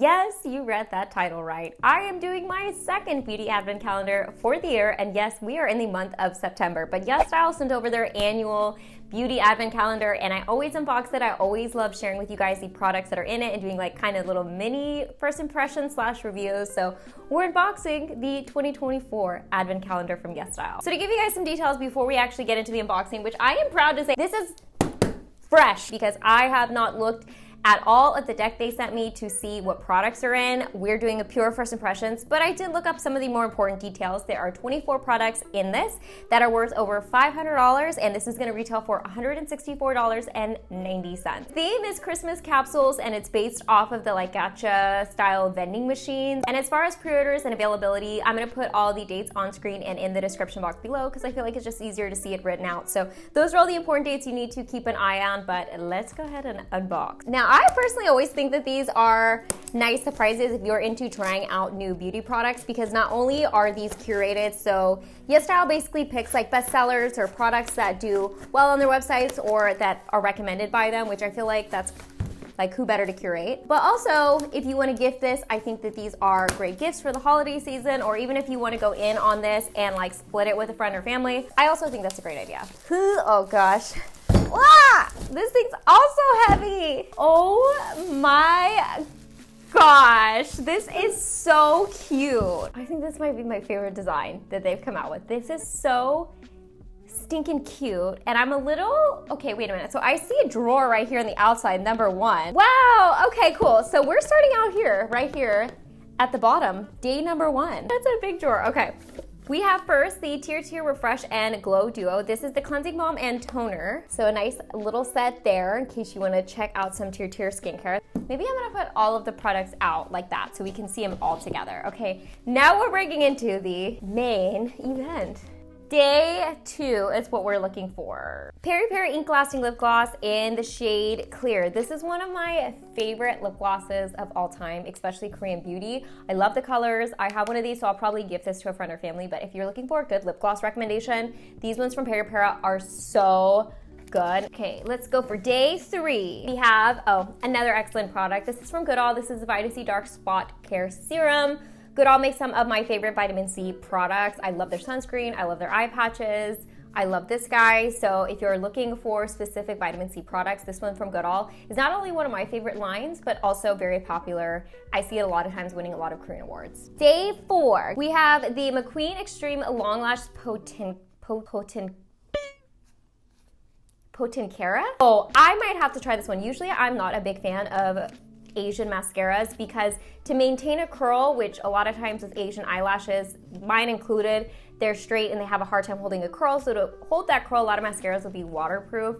Yes, you read that title right. I am doing my second beauty advent calendar for the year, and yes, we are in the month of September, but YesStyle sent over their annual beauty advent calendar, and I always unbox it. I always love sharing with you guys the products that are in it and doing like kind of little mini first impressions / reviews. So we're unboxing the 2024 advent calendar from YesStyle. So to give you guys some details before we actually get into the unboxing, which I am proud to say this is fresh because I have not looked at all at the deck they sent me to see what products are in. We're doing a pure first impressions, but I did look up some of the more important details. There are 24 products in this that are worth over $500, and this is gonna retail for $164.90. Theme is Christmas capsules, and it's based off of the like gacha style vending machines. And as far as pre-orders and availability, I'm gonna put all the dates on screen and in the description box below because I feel like it's just easier to see it written out. So those are all the important dates you need to keep an eye on, but let's go ahead and unbox. Now, I personally always think that these are nice surprises if you're into trying out new beauty products, because not only are these curated, so YesStyle basically picks like bestsellers or products that do well on their websites or that are recommended by them, which I feel like that's like who better to curate. But also, if you want to gift this, I think that these are great gifts for the holiday season, or even if you want to go in on this and like split it with a friend or family, I also think that's a great idea. Oh gosh. Ah, this thing's also heavy. Oh my gosh, this is so cute. I think this might be my favorite design that they've come out with. This is so stinking cute, and I'm a little, okay, wait a minute. So I see a drawer right here on the outside, number one. Wow, okay, cool. So we're starting out here, right here at the bottom, day number one. That's a big drawer, okay. We have first the Tear Refresh and Glow Duo. This is the cleansing balm and toner. So a nice little set there in case you want to check out some Tear skincare. Maybe I'm gonna put all of the products out like that so we can see them all together. Okay, now we're breaking into the main event. Day 2 is what we're looking for. Peri Peri Ink Lasting Lip Gloss in the shade Clear. This is one of my favorite lip glosses of all time, especially Korean beauty. I love the colors. I have one of these, so I'll probably gift this to a friend or family, but if you're looking for a good lip gloss recommendation, these ones from Peri Peri are so good. Okay, let's go for day 3. We have, another excellent product. This is from Goodall. This is the Vitamin C Dark Spot Care Serum. Goodall makes some of my favorite vitamin C products. I love their sunscreen, I love their eye patches, I love this guy. So if you're looking for specific vitamin C products, this one from Goodall is not only one of my favorite lines, but also very popular. I see it a lot of times winning a lot of Korean awards. Day 4, we have the McQueen Extreme Long Lash Potencara. Oh, I might have to try this one. Usually I'm not a big fan of Asian mascaras because to maintain a curl, which a lot of times with Asian eyelashes, mine included, they're straight and they have a hard time holding a curl. So to hold that curl, a lot of mascaras will be waterproof.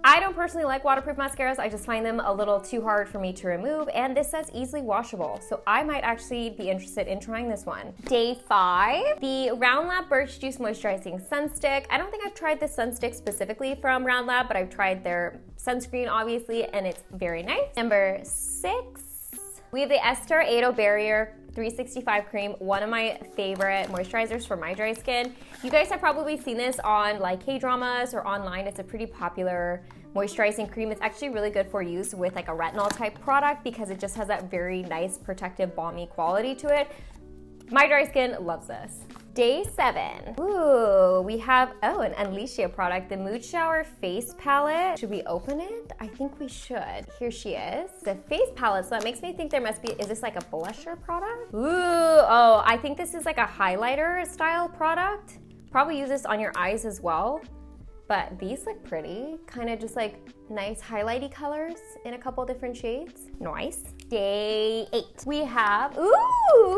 I don't personally like waterproof mascaras. I just find them a little too hard for me to remove, and this says easily washable. So I might actually be interested in trying this one. Day 5, the Round Lab Birch Juice Moisturizing Sun Stick. I don't think I've tried this sun stick specifically from Round Lab, but I've tried their sunscreen obviously, and it's very nice. Number 6, we have the Ester 80 Barrier 365 cream, one of my favorite moisturizers for my dry skin. You guys have probably seen this on like K-dramas or online. It's a pretty popular moisturizing cream. It's actually really good for use with like a retinol type product because it just has that very nice protective balmy quality to it. My dry skin loves this. Day 7. Ooh, we have, an Unleashia product, the Mood Shower Face Palette. Should we open it? I think we should. Here she is. The face palette, so that makes me think there must be, is this like a blusher product? Ooh, oh, I think this is like a highlighter style product. Probably use this on your eyes as well. But these look pretty, kind of just like nice highlighty colors in a couple different shades. Nice. Day 8. We have,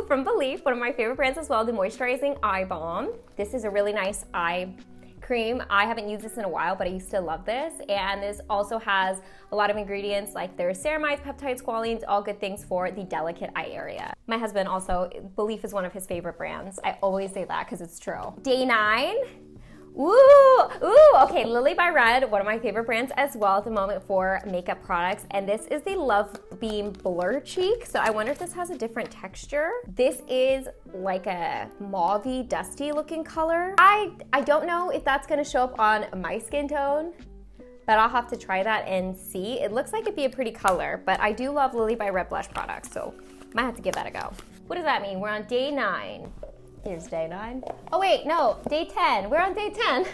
from Belief, one of my favorite brands as well, the Moisturizing Eye Balm. This is a really nice eye cream. I haven't used this in a while, but I used to love this. And this also has a lot of ingredients like there's ceramides, peptides, squalene, all good things for the delicate eye area. My husband also, Belief is one of his favorite brands. I always say that because it's true. Day 9. Okay, Lily by Red, one of my favorite brands as well at the moment for makeup products, and this is the Love Beam Blur Cheek. So I wonder if this has a different texture. This is like a mauvey, dusty looking color. I don't know if that's gonna show up on my skin tone, but I'll have to try that and see. It looks like it'd be a pretty color, but I do love Lily by Red Blush products, so might have to give that a go. What does that mean? We're on day 9. Here's day 9. Oh wait, no, day 10. We're on day 10.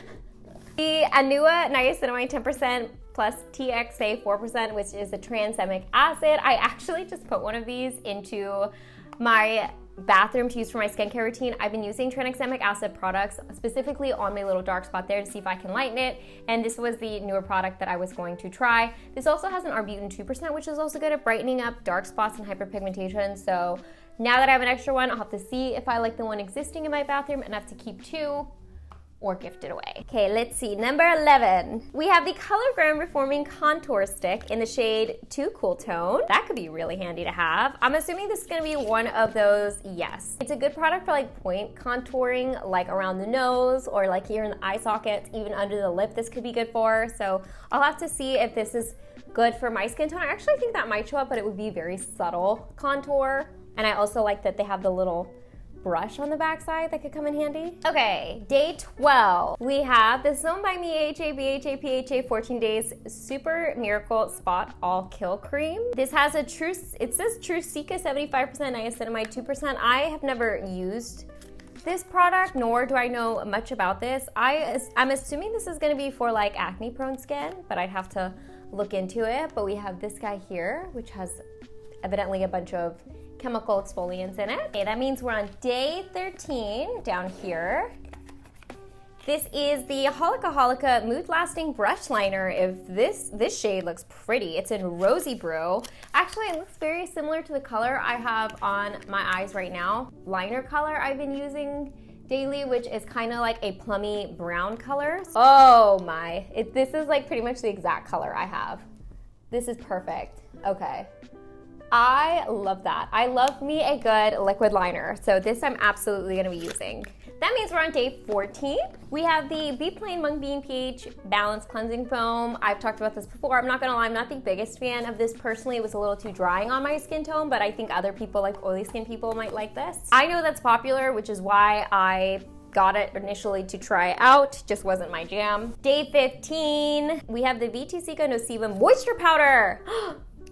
The Anua Niacinamide 10% plus TXA 4%, which is a tranexamic acid. I actually just put one of these into my bathroom to use for my skincare routine. I've been using tranexamic acid products specifically on my little dark spot there to see if I can lighten it, and this was the newer product that I was going to try. This also has an arbutin 2%, which is also good at brightening up dark spots and hyperpigmentation, so now that I have an extra one, I'll have to see if I like the one existing in my bathroom and have to keep 2 or gift it away. Okay, let's see, number 11. We have the ColourGram Reforming Contour Stick in the shade Too Cool Tone. That could be really handy to have. I'm assuming this is gonna be one of those, yes. It's a good product for like point contouring, like around the nose or like here in the eye sockets, even under the lip this could be good for. So I'll have to see if this is good for my skin tone. I actually think that might show up, but it would be very subtle contour. And I also like that they have the little brush on the backside that could come in handy. Okay, day 12. We have the Zone by Me AHA BHA PHA 14 Days Super Miracle Spot All Kill Cream. This has it says True Cica 75% niacinamide 2%. I have never used this product, nor do I know much about this. I'm assuming this is gonna be for like acne prone skin, but I'd have to look into it. But we have this guy here, which has evidently a bunch of chemical exfoliants in it. Okay, that means we're on day 13 down here. This is the Holika Mood Lasting Brush Liner. If this shade looks pretty. It's in Rosy Brew. Actually, it looks very similar to the color I have on my eyes right now. Liner color I've been using daily, which is kind of like a plummy brown color. Oh my, this is like pretty much the exact color I have. This is perfect. Okay. I love that. I love me a good liquid liner. So this I'm absolutely gonna be using. That means we're on day 14. We have the Be Plain Mung Bean pH Balanced Cleansing Foam. I've talked about this before. I'm not gonna lie, I'm not the biggest fan of this personally. It was a little too drying on my skin tone, but I think other people, like oily skin people, might like this. I know that's popular, which is why I got it initially to try out, just wasn't my jam. Day 15, we have the VT Cica Nociva Moisture Powder.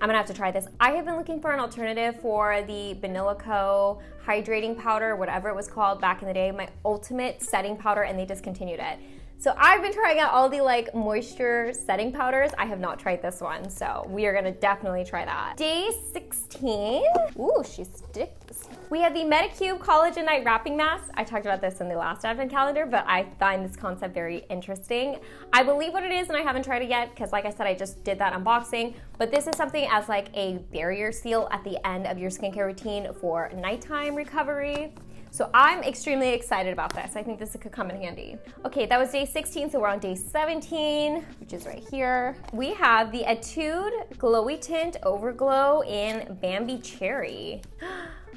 I'm gonna have to try this. I have been looking for an alternative for the Vanilla Co. hydrating powder, whatever it was called back in the day, my ultimate setting powder, and they discontinued it. So I've been trying out all the like moisture setting powders. I have not tried this one, so we are gonna definitely try that. Day 16, ooh, she sticks. We have the Medicube Collagen Night Wrapping Mask. I talked about this in the last advent calendar, but I find this concept very interesting. I believe what it is, and I haven't tried it yet, because like I said, I just did that unboxing, but this is something as like a barrier seal at the end of your skincare routine for nighttime recovery. So I'm extremely excited about this. I think this could come in handy. Okay, that was day 16, so we're on day 17, which is right here. We have the Etude Glowy Tint Overglow in Bambi Cherry.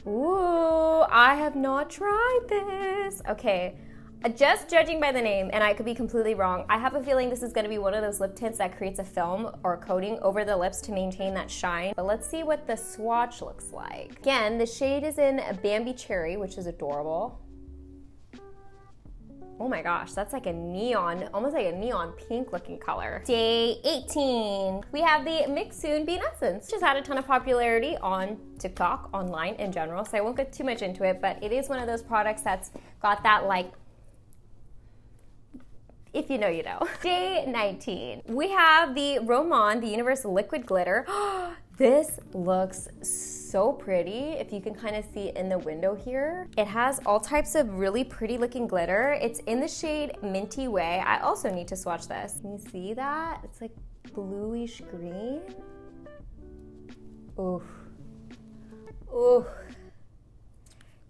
Ooh, I have not tried this. Okay, just judging by the name, and I could be completely wrong, I have a feeling this is gonna be one of those lip tints that creates a film or a coating over the lips to maintain that shine. But let's see what the swatch looks like. Again, the shade is in Bambi Cherry, which is adorable. Oh my gosh, that's like a neon, almost like a neon pink looking color. Day 18, we have the Mix Soon Bean Essence, which has had a ton of popularity on TikTok, online in general, so I won't get too much into it, but it is one of those products that's got that like, if you know, you know. Day 19, we have the Roman, the Universal Liquid Glitter. This looks so pretty, if you can kind of see in the window here. It has all types of really pretty looking glitter. It's in the shade Minty Way. I also need to swatch this. Can you see that? It's like bluish green. Ooh. Ooh.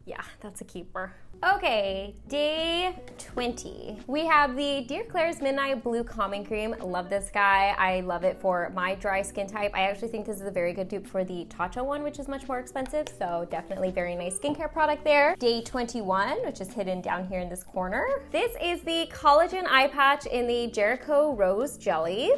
Yeah, that's a keeper. Okay, day 20. We have the Dear Claire's Midnight Blue Calming Cream. Love this guy. I love it for my dry skin type. I actually think this is a very good dupe for the Tatcha one, which is much more expensive, so definitely very nice skincare product there. Day 21, which is hidden down here in this corner. This is the Collagen Eye Patch in the Jericho Rose Jelly.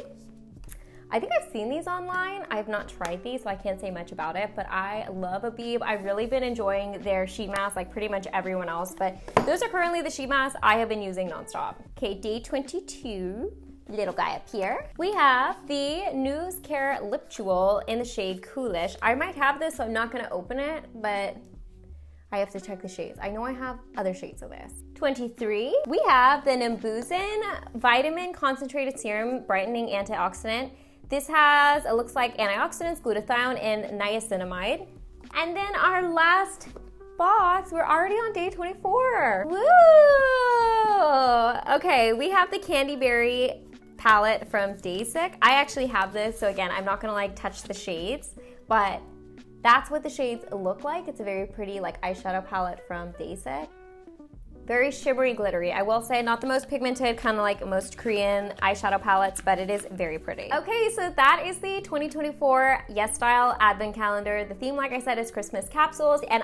I think I've seen these online. I have not tried these, so I can't say much about it, but I love Abib. I've really been enjoying their sheet masks like pretty much everyone else, but those are currently the sheet masks I have been using nonstop. Okay, day 22. little guy up here. We have the News Care Lip Jewel in the shade Coolish. I might have this, so I'm not gonna open it, but I have to check the shades. I know I have other shades of this. 23, we have the Nimbuzin Vitamin Concentrated Serum Brightening Antioxidant. This has, it looks like antioxidants, glutathione, and niacinamide. And then our last box, we're already on day 24. Woo! Okay, we have the Candy Berry palette from Daysick. I actually have this, so again, I'm not gonna like touch the shades, but that's what the shades look like. It's a very pretty like eyeshadow palette from Daysick. Very shimmery, glittery. I will say not the most pigmented, kind of like most Korean eyeshadow palettes, but it is very pretty. Okay, so that is the 2024 YesStyle Advent Calendar. The theme, like I said, is Christmas capsules, and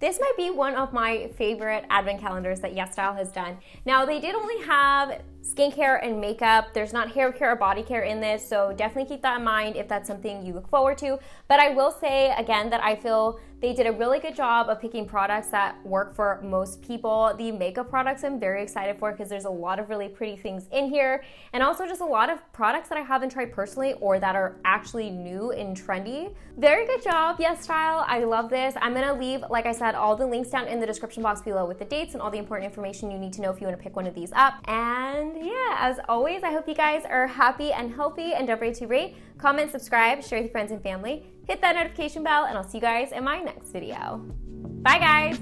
this might be one of my favorite Advent calendars that YesStyle has done. Now, they did only have skincare and makeup. There's not hair care or body care in this, so definitely keep that in mind if that's something you look forward to. But I will say, again, that I feel they did a really good job of picking products that work for most people. The makeup products I'm very excited for because there's a lot of really pretty things in here, and also just a lot of products that I haven't tried personally or that are actually new and trendy. Very good job, YesStyle. I love this. I'm gonna leave, like I said, all the links down in the description box below with the dates and all the important information you need to know if you want to pick one of these up. And yeah, as always, I hope you guys are happy and healthy, and don't forget to rate, comment, subscribe, share with your friends and family, hit that notification bell, and I'll see you guys in my next video. Bye guys!